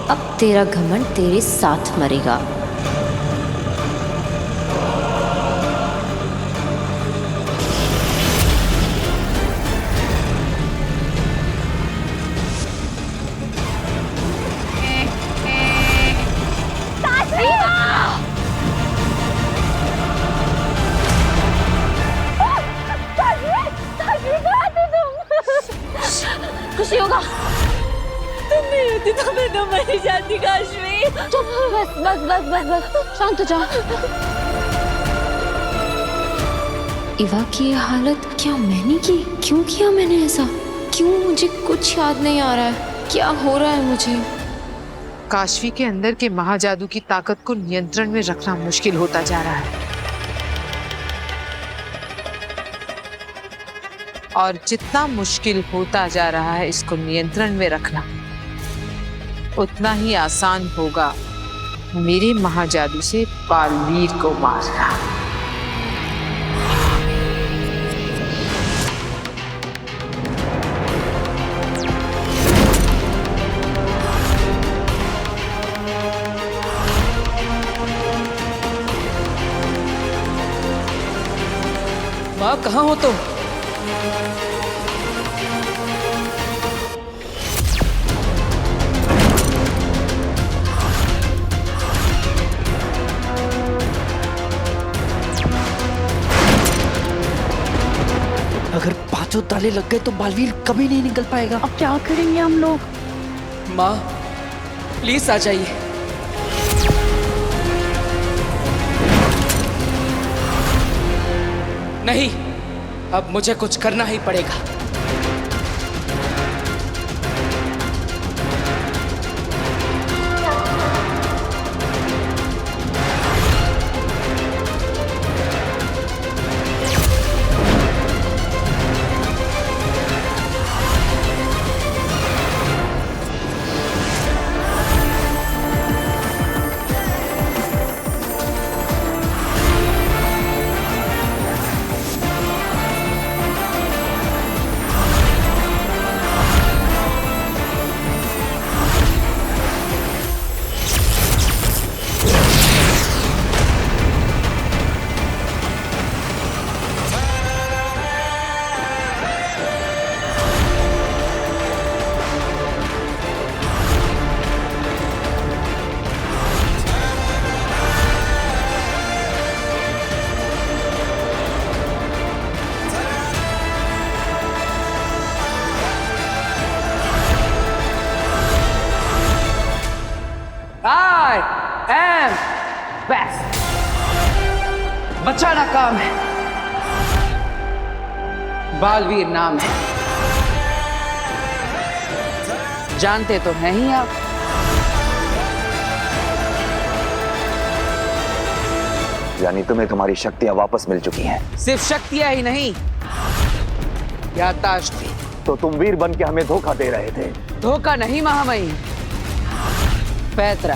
अब तेरा घमंड तेरे साथ मरेगा। खुशी होगा। तुम नहीं होती तो मैं तो मर जाती काशवी। चुप, बस बस बस बस बस, शांत हो जाओ। इवा की ये हालत क्या मैंने की? क्यों किया मैंने ऐसा? क्यों? मुझे कुछ याद नहीं आ रहा है। क्या हो रहा है मुझे? काशवी के अंदर के महाजादू की ताकत को नियंत्रण में रखना मुश्किल होता जा रहा है, और जितना मुश्किल होता जा रहा है इसको नियंत्रण में रखना, उतना ही आसान होगा मेरे महाजादू से बालवीर को मारना। माँ कहाँ हो तुम? अगर पांचों ताले लग गए तो बालवीर कभी नहीं निकल पाएगा। अब क्या करेंगे हम लोग? माँ प्लीज आ जाइए। नहीं, अब मुझे कुछ करना ही पड़ेगा। I am best। बचाना काम है, बालवीर नाम है। जानते तो हैं ही आप। यानी तुम्हें तुम्हारी शक्तियां वापस मिल चुकी हैं? सिर्फ शक्तियां ही नहीं, याददाश्त भी। तो तुम वीर बन के हमें धोखा दे रहे थे। धोखा नहीं महामहिम, पैतरा।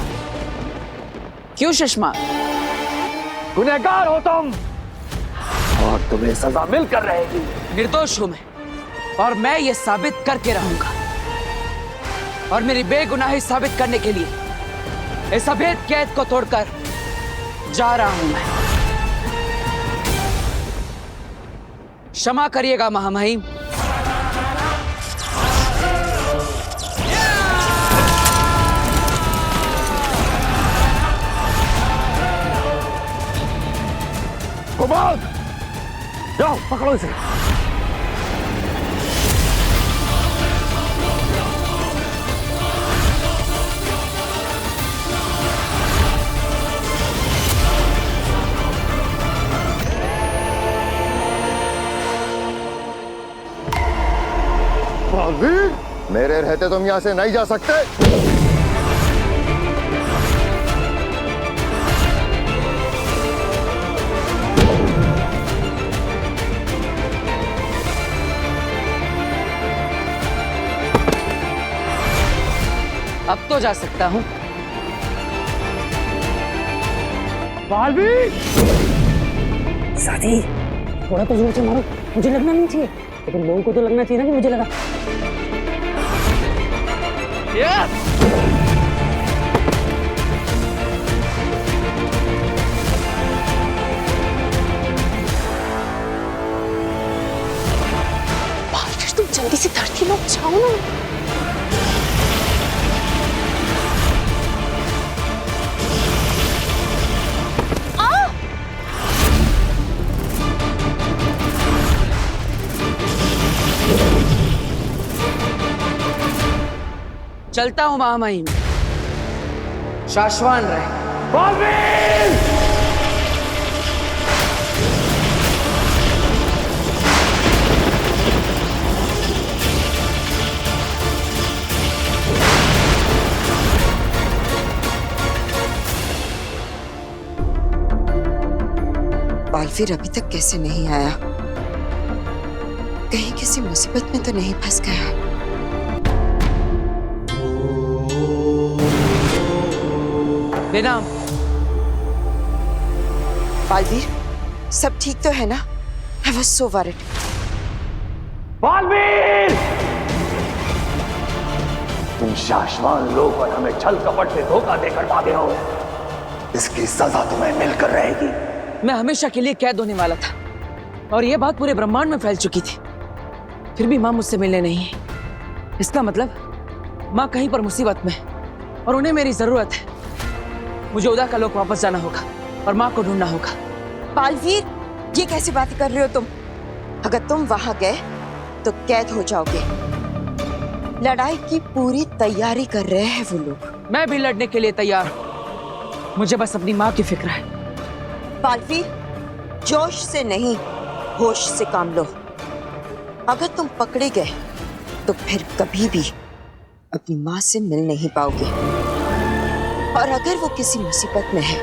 क्यों सुषमा? गुनहगार हो तुम, और तुम्हें सजा मिलकर रहेगी। निर्दोष हूं मैं, और मैं ये साबित करके रहूंगा। और मेरी बेगुनाही साबित करने के लिए इस अभेद कैद को तोड़कर जा रहा हूं मैं। क्षमा करिएगा महामहिम। गोपाल, जाओ पकड़ो इसे। बालवीर, मेरे रहते तुम यहां से नहीं जा सकते। अब तो जा सकता हूं। बालवीर, साथी, थोड़ा तो जोर से मारो। मुझे लगना नहीं चाहिए, लेकिन लोगों को तो लगना चाहिए ना कि मुझे लगा। जल्दी से धरती में जाओ ना। चलता हूँ महामहिम, शाश्वान रहे। बालवीर! बालवीर अभी तक कैसे नहीं आया? कहीं किसी मुसीबत में तो नहीं फंस गया? बेनाम। बालवीर, सब ठीक तो है ना? I was so worried. Baalveer! तुम शाश्वान लोग और हमें छल कपट से धोखा देकर भागे हो। इसकी सजा तुम्हें मिलकर रहेगी। मैं हमेशा के लिए कैद होने वाला था और यह बात पूरे ब्रह्मांड में फैल चुकी थी, फिर भी माँ मुझसे मिलने नहीं है। इसका मतलब माँ कहीं पर मुसीबत में और उन्हें मेरी जरूरत है। मुझे उदा का लोक वापस जाना होगा और माँ को ढूंढना होगा। बालवीर, ये कैसी बातें कर रहे हो तुम? अगर तुम वहां गए तो कैद हो जाओगे। लड़ाई की पूरी तैयारी कर रहे हैं वो लोग। मैं भी लड़ने के लिए तैयार हूँ, मुझे बस अपनी माँ की फिक्र है। बालवीर, जोश से नहीं, होश से काम लो। अगर तुम पकड़े गए तो फिर कभी भी अपनी माँ से मिल नहीं पाओगे, और अगर वो किसी मुसीबत में है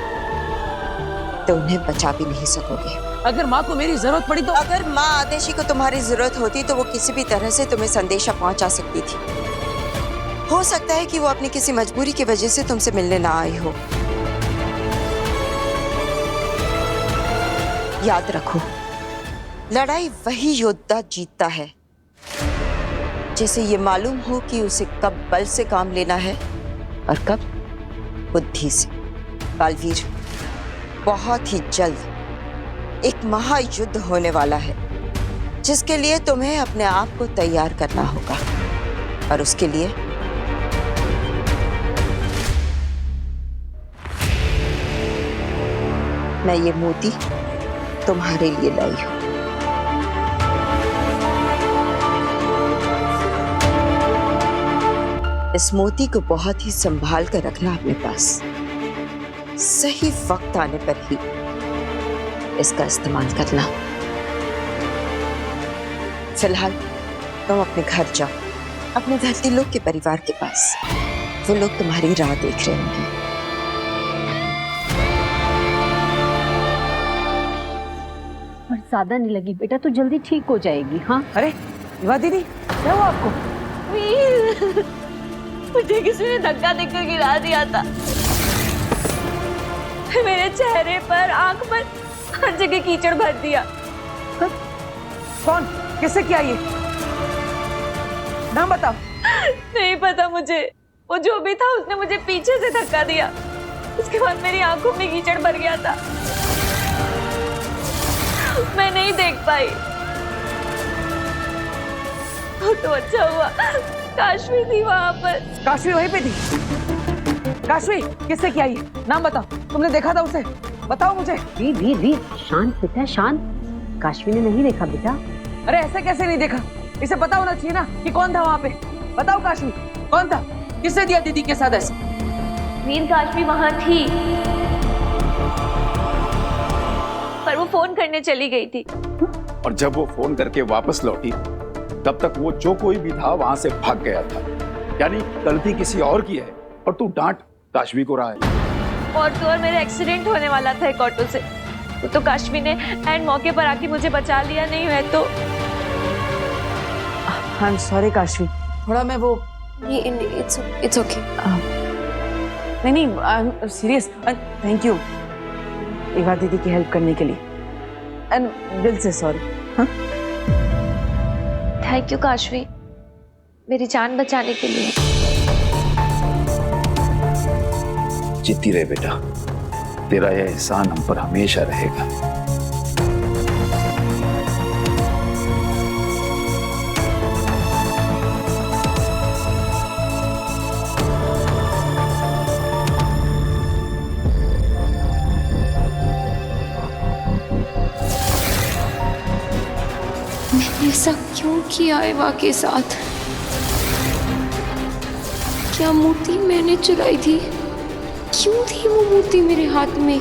तो उन्हें बचा भी नहीं सकोगे। अगर माँ को मेरी जरूरत पड़ी तो? अगर माँ आदेशी को तुम्हारी जरूरत होती तो वो किसी भी तरह से तुम्हें संदेशा पहुंचा सकती थी। हो सकता है कि वो अपनी किसी मजबूरी की वजह से तुमसे मिलने ना आई हो। याद रखो, लड़ाई वही योद्धा जीतता है जिसे ये मालूम हो कि उसे कब बल से काम लेना है और कब बुद्धि से। बालवीर, बहुत ही जल्द एक महायुद्ध होने वाला है जिसके लिए तुम्हें अपने आप को तैयार करना होगा, और उसके लिए मैं ये मोती तुम्हारे लिए लाई हूं। इस मोती को बहुत ही संभाल कर रखना अपने पास। सही वक्त आने पर ही इसका इस्तेमाल करना। फिलहाल तुम अपने घर जाओ, अपने धरती लोक के परिवार के पास। वो लोग तुम्हारी राह देख रहे होंगे। और ज्यादा नहीं लगी बेटा, तो जल्दी ठीक हो जाएगी। हाँ, अरे युवा दीदी, क्या हुआ आपको? मुझे किसी ने धक्का देकर गिरा दिया था। मेरे चेहरे पर, आंख पर, हर जगह कीचड़ भर दिया। कौन, किससे किया ये? नाम बताओ। नहीं पता मुझे, वो जो भी था उसने मुझे पीछे से धक्का दिया। उसके बाद मेरी आंखों में कीचड़ भर गया था, मैं नहीं देख पाई। तो अच्छा हुआ काशवी थी वहां पर। काशवी वहीं पे थी? काशवी किससे किया ये? नाम बताओ, तुमने देखा था उसे? बताओ मुझे। वी शांत बेटा, शांत। काशवी ने नहीं देखा बेटा। अरे ऐसे कैसे नहीं देखा? इसे पता होना चाहिए ना कि कौन था वहाँ पे। बताओ काशवी कौन था, किससे दिया दीदी के साथ ऐसे? वीर, काशवी वहां थी पर वो फोन करने चली गई थी। और जब वो फोन करके वापस लौटी तब तक वो जो कोई भी था वहां से भाग गया था। यानी गलती किसी और की है और तू डांट काशवी को रहा है। और तो और मेरा एक्सीडेंट होने वाला था एक ऑटो से, तो काशवी ने एंड मौके पर आके मुझे बचा लिया। नहीं है तो आई एम सॉरी काशवी, थोड़ा मैं वो इट्स ओके। नहीं I am serious. Thank you युवा दीदी की हेल्प करने के लिए, एंड दिल से सॉरी। थैंक यू काशवी, मेरी जान बचाने के लिए। जीती रहे बेटा, तेरा यह एहसान हम पर हमेशा रहेगा। ऐसा क्यों किया एवा के साथ? क्या मूर्ति मैंने चुराई थी? क्यों थी वो मूर्ति मेरे हाथ में?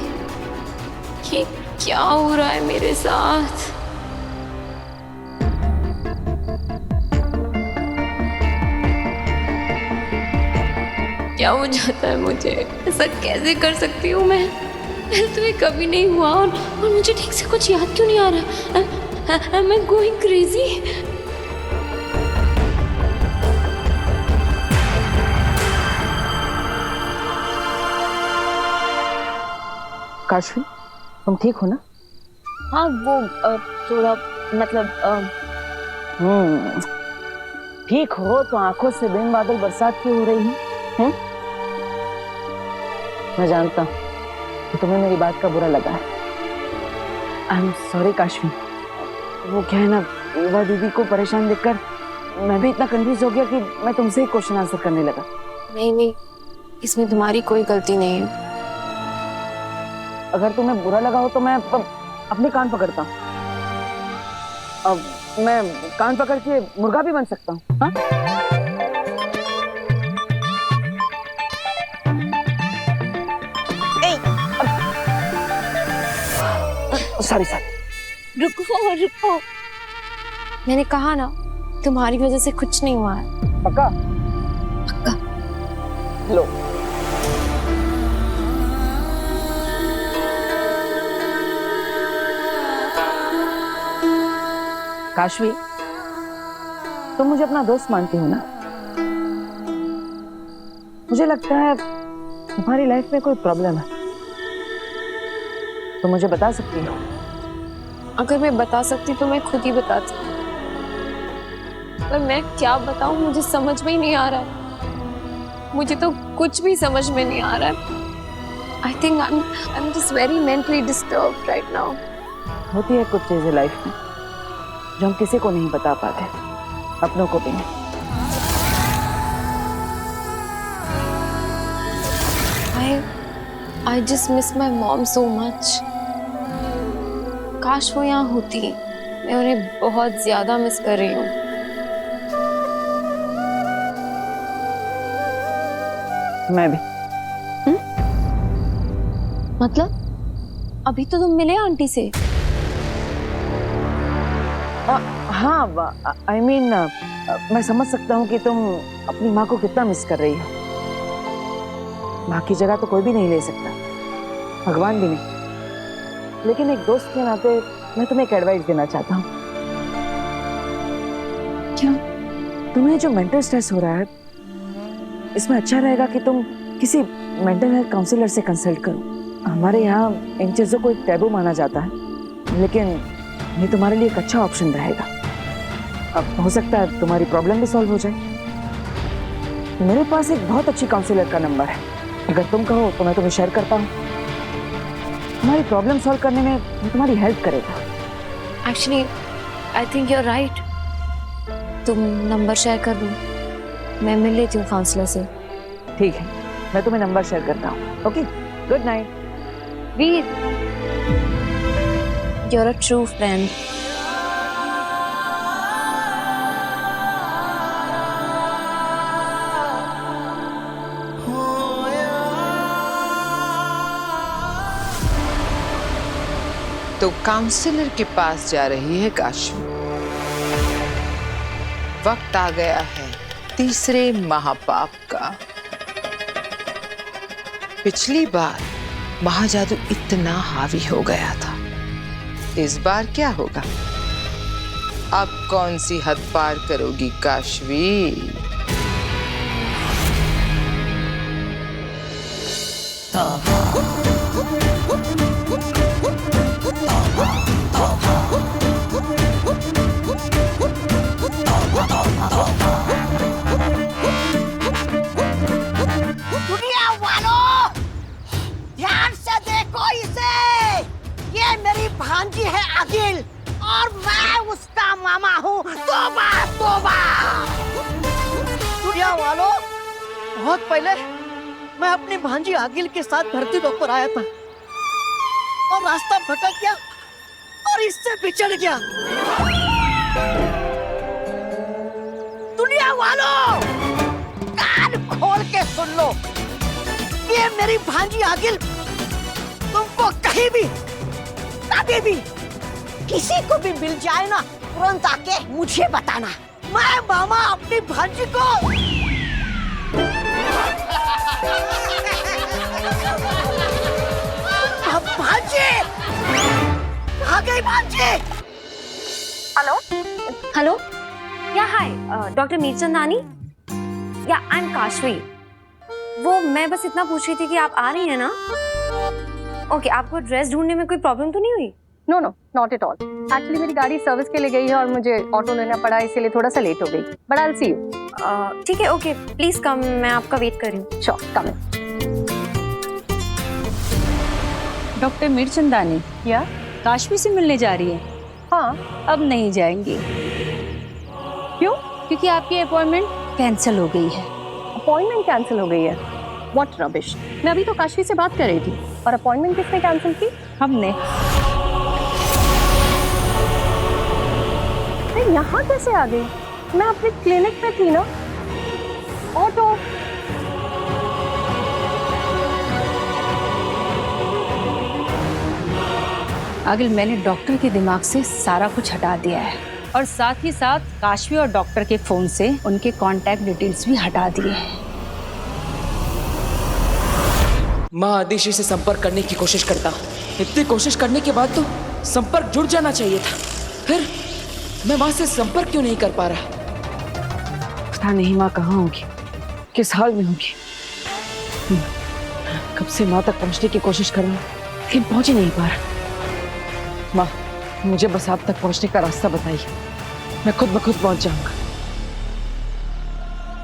ये क्या हो रहा है मेरे साथ? क्या हो जाता है मुझे? ऐसा कैसे कर सकती हूँ मैं? तो ये कभी नहीं हुआ और मुझे ठीक से कुछ याद क्यों नहीं आ रहा? Am I going crazy? Kashvi, तुम ठीक हो ना? हाँ वो थोड़ा मतलब ठीक हो तो आंखों से बिन बादल बरसात क्यों हो रही है? मैं जानता हूँ कि तुम्हें मेरी बात का बुरा लगा है। I am sorry Kashvi. वो क्या है ना, एवा दीदी को परेशान देखकर मैं भी इतना कंफ्यूज हो गया कि मैं तुमसे ही क्वेश्चन आंसर करने लगा। नहीं, इसमें तुम्हारी कोई गलती नहीं है। अगर तुम्हें बुरा लगा हो तो मैं अपने कान पकड़ता हूँ। अब मैं कान पकड़ के मुर्गा भी बन सकता हूँ। हाँ? सॉरी। रुको। मैंने कहा ना, तुम्हारी वजह से कुछ नहीं हुआ है। पक्का? लो। काशवी, तुम मुझे अपना दोस्त मानती हो ना? मुझे लगता है तुम्हारी लाइफ में कोई प्रॉब्लम है। तो मुझे बता सकती हो? अगर मैं बता सकती तो मैं खुद ही बताती, पर मैं क्या बताऊं, मुझे समझ में ही नहीं आ रहा है। मुझे तो कुछ भी समझ में नहीं आ रहा है। I think I am just very mentally disturbed right now. होती है कुछ चीजें लाइफ में जो हम किसी को नहीं बता पाते, अपनों को भी नहीं। I just miss my mom so much. काश वो यहाँ होती। मैं उन्हें बहुत ज्यादा मिस कर रही हूँ। मैं भी। मतलब अभी तो तुम मिले आंटी से? हाँ, आई मीन मैं समझ सकता हूँ कि तुम अपनी माँ को कितना मिस कर रही हो। माँ की जगह तो कोई भी नहीं ले सकता, भगवान भी नहीं। लेकिन एक दोस्त के नाते मैं तुम्हें एक एडवाइस देना चाहता हूँ। क्या? तुम्हें जो मेंटल स्ट्रेस हो रहा है, इसमें अच्छा रहेगा कि तुम किसी मेंटल हेल्थ काउंसलर से कंसल्ट करो। हमारे यहाँ इन चीज़ों को एक टैबू माना जाता है, लेकिन ये तुम्हारे लिए एक अच्छा ऑप्शन रहेगा। अब हो सकता है तुम्हारी प्रॉब्लम भी सॉल्व हो जाए। मेरे पास एक बहुत अच्छी काउंसलर का नंबर है, अगर तुम कहो तो मैं तुम्हें शेयर करता हूँ। तुम्हारी प्रॉब्लम सॉल्व करने में वो तुम्हारी हेल्प करेगा। Actually I think you are right. तुम नंबर शेयर कर दो, मैं मिल लेती हूँ काउंसलर से। ठीक है, मैं तुम्हें नंबर शेयर करता हूँ। Okay, good night. Veer, you are a true friend. तो काउंसलर के पास जा रही है काशवी। वक्त आ गया है तीसरे महापाप का। पिछली बार महाजादू इतना हावी हो गया था, इस बार क्या होगा? अब कौन सी हद पार करोगी काशवी? दुनिया वालों, ध्यान से देखो इसे। ये मेरी भांजी है अगिल और मैं उसका मामा हूँ। तौबा तौबा। दुनिया वालों, बहुत पहले मैं अपनी भांजी अगिल के साथ धरती लोक पर आया था और रास्ता भटक गया और इससे बिछड़ गया। दुनिया वालों, कान खोल के सुन लो। ये मेरी भांजी आगिल तुमको कहीं भी, कभी भी, किसी को भी मिल जाए ना, तुरंत आके मुझे बताना। मैं मामा अपनी भांजी को भांजी आ गई भांजी। हेलो हेलो, या हाय डॉक्टर मीरचंदानी, या आई एम काशवी। वो मैं बस इतना पूछ रही थी कि आप आ रही हैं ना? ओके, आपको ड्रेस ढूंढने में कोई प्रॉब्लम तो नहीं हुई? No no, not at all. Actually मेरी गाड़ी सर्विस के लिए गई है और मुझे ऑटो लेना पड़ा, इसीलिए थोड़ा सा लेट हो गई। But I will see you. ठीक है, ओके, प्लीज कम, मैं आपका वेट कर रही हूँ। श्योर, कम। डॉक्टर मीरचंदानी, या काशवी से मिलने जा रही है? हाँ, अब नहीं जाएंगी। क्यों? क्योंकि आपकी अपॉइंटमेंट कैंसिल हो गई है। अपॉइंटमेंट कैंसिल हो गई है? What rubbish. मैं अभी तो काशवी से बात कर रही थी। और अपॉइंटमेंट किसने कैंसिल की? हमने। यहाँ कैसे आ गई? मैं अपने क्लिनिक में थी ना। ऑटो। आगिल, मैंने डॉक्टर के दिमाग से सारा कुछ हटा दिया है और साथ ही साथ काशवी और डॉक्टर के फोन से उनके कांटेक्ट डिटेल्स भी हटा दिए हैं। माँ आदिशी से संपर्क करने की कोशिश करता हूँ। इतनी कोशिश करने के बाद तो संपर्क जुड़ जाना चाहिए था, फिर मैं माँ से संपर्क क्यों नहीं कर पा रहा? पता नहीं माँ कहाँ होगी, किस हाल में होगी। कब से माँ तक पहुँचने की कोशिश कर रहा हूँ, लेकिन पहुँच ही नहीं पा रहा। माँ, मुझे बस आप तक पहुँचने का रास्ता बताइए, मैं खुद ब खुद पहुँच जाऊंगा।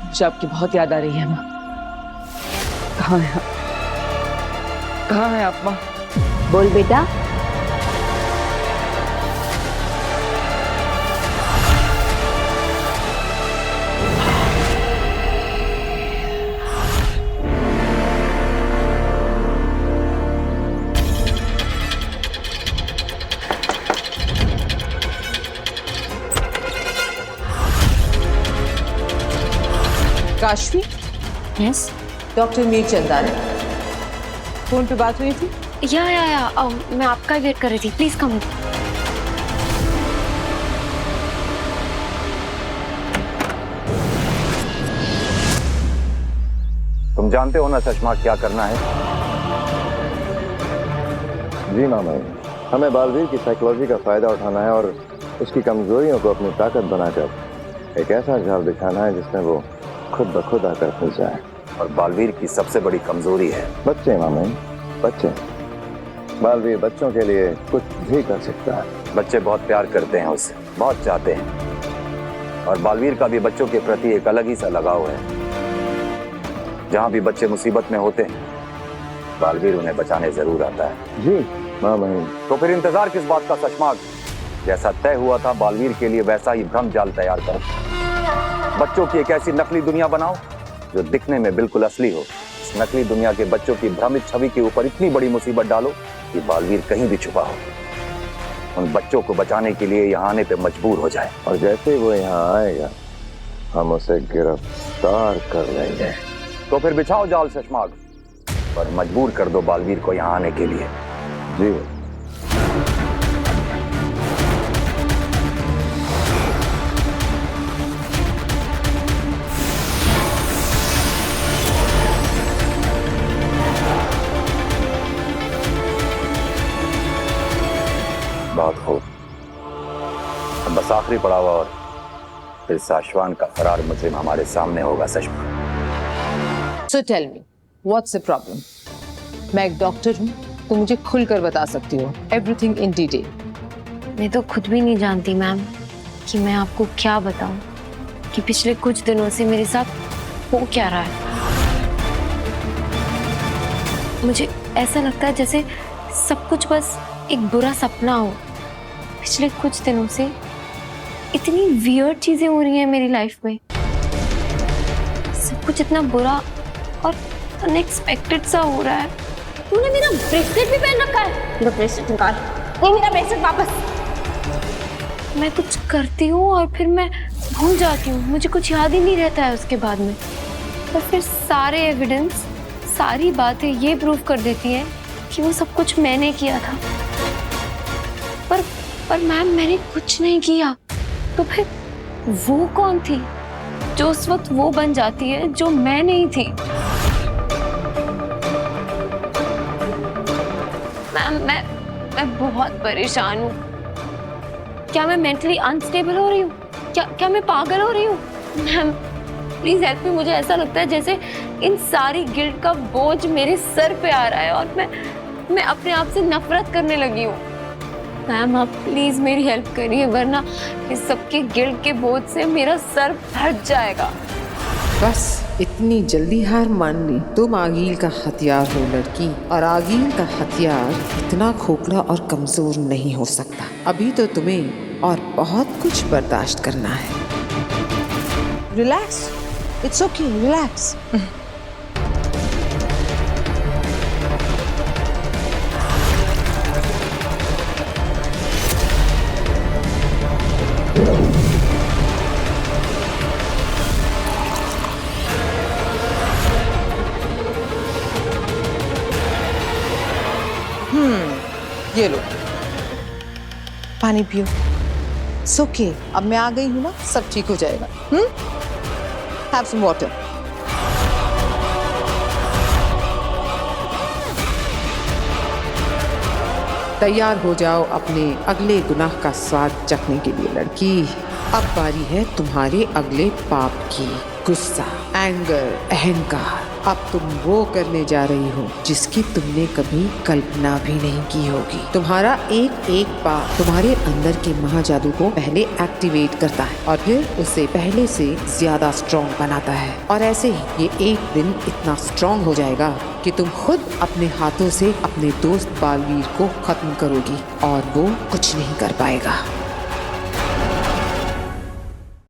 मुझे आपकी बहुत याद आ रही है माँ। कहाँ है आप? कहाँ है आप माँ? बोल बेटा। Kashvi? Yes. Doctor Mirchandani, phone पे बात हुई थी? या मैं आपका वेट कर रही थी, प्लीज कम। तुम जानते हो ना चश्मा क्या करना है? जी मामा, हमें बालवीर की साइकोलॉजी का फायदा उठाना है और उसकी कमजोरियों को अपनी ताकत बनाकर एक ऐसा जाल बिछाना है जिसमें वो खुद ब खुद आकर फंस जाए। और बालवीर की सबसे बड़ी कमजोरी है बच्चे मामा, बच्चे। बालवीर बच्चों के लिए कुछ भी कर सकता है। बच्चे बहुत प्यार करते हैं उससे, बहुत चाहते हैं। और बालवीर का भी बच्चों के प्रति एक अलग ही सा लगाव है। जहाँ भी बच्चे मुसीबत में होते हैं, बालवीर उन्हें बचाने जरूर आता है। जी मामा। तो फिर इंतजार किस बात का सचमाग? जैसा तय हुआ था बालवीर के लिए वैसा ही भ्रम जाल तैयार करो। बच्चों की एक ऐसी नकली दुनिया बनाओ जो दिखने में बिल्कुल असली हो। इस नकली दुनिया के बच्चों की भ्रमित छवि के ऊपर इतनी बड़ी मुसीबत डालो कि बालवीर कहीं भी छुपा हो। उन बच्चों को बचाने के लिए यहाँ आने पे मजबूर हो जाए। और जैसे वो यहाँ आएगा, हम उसे गिरफ्तार कर लेंगे। तो फिर बिछाओ जाल शशमाग, पर मजबूर कर दो बालवीर को यहाँ आने के लिए। जी। बहुत खूब। अब बस आखिरी पड़ाव और फिर साशवान का फरार मुजरिम हमारे सामने होगा। सचमुच। So tell me, what's the problem? मैं एक डॉक्टर हूँ, तो मुझे खुलकर बता सकती हो everything in detail. मैं तो खुद भी नहीं जानती मैम कि मैं आपको क्या बताऊं कि पिछले कुछ दिनों से मेरे साथ हो क्या रहा है। मुझे ऐसा लगता है जैसे सब कुछ बस एक बुरा सपना हो। पिछले कुछ दिनों से इतनी वियर्ड चीजें हो रही हैं मेरी लाइफ में। सब कुछ इतना बुरा और अनएक्सपेक्टेड सा हो रहा है। तूने मेरा ब्रेसलेट भी पहन रखा है। मेरा ब्रेसलेट निकाल। नहीं, मेरा ब्रेसलेट वापस। मैं कुछ करती हूँ और फिर मैं भूल जाती हूँ, मुझे कुछ याद ही नहीं रहता है उसके बाद में। और फिर सारे एविडेंस, सारी बातें ये प्रूव कर देती हैं कि वो सब कुछ मैंने किया था। पर मैम, मैंने कुछ नहीं किया। तो फिर वो कौन थी जो उस वक्त वो बन जाती है जो मैं नहीं थी? मैम, मैं बहुत परेशान हूँ। क्या मैं मेंटली अनस्टेबल हो रही हूँ? क्या मैं पागल हो रही हूँ? Ma'am please help me. मुझे ऐसा लगता है जैसे इन सारी गिल्ट का बोझ मेरे सर पे आ रहा है और मैं अपने आप से नफरत करने लगी हूँ। मैम आप प्लीज मेरी हेल्प करिए, वरना इस सबके गिल्ट के बोझ से मेरा सर फट जाएगा। बस इतनी जल्दी हार मान ली? तुम आगील का हथियार हो लड़की, और आगील का हथियार इतना खोखला और कमजोर नहीं हो सकता। अभी तो तुम्हें और बहुत कुछ बर्दाश्त करना है। Relax, it's okay, relax. ये लो, पानी पियो। ओके, अब मैं आ गई हूँ ना, सब ठीक हो जाएगा। Have some water. तैयार हो जाओ अपने अगले गुनाह का स्वाद चखने के लिए लड़की। अब बारी है तुम्हारे अगले पाप की। गुस्सा, एंगर, अहंकार। अब तुम वो करने जा रही हो जिसकी तुमने कभी कल्पना भी नहीं की होगी। तुम्हारा एक एक पाप तुम्हारे अंदर के महाजादू को पहले एक्टिवेट करता है और फिर उसे पहले से ज्यादा स्ट्रॉन्ग बनाता है। और ऐसे ही ये एक दिन इतना स्ट्रॉन्ग हो जाएगा कि तुम खुद अपने हाथों से अपने दोस्त बालवीर को खत्म करोगी और वो कुछ नहीं कर पाएगा।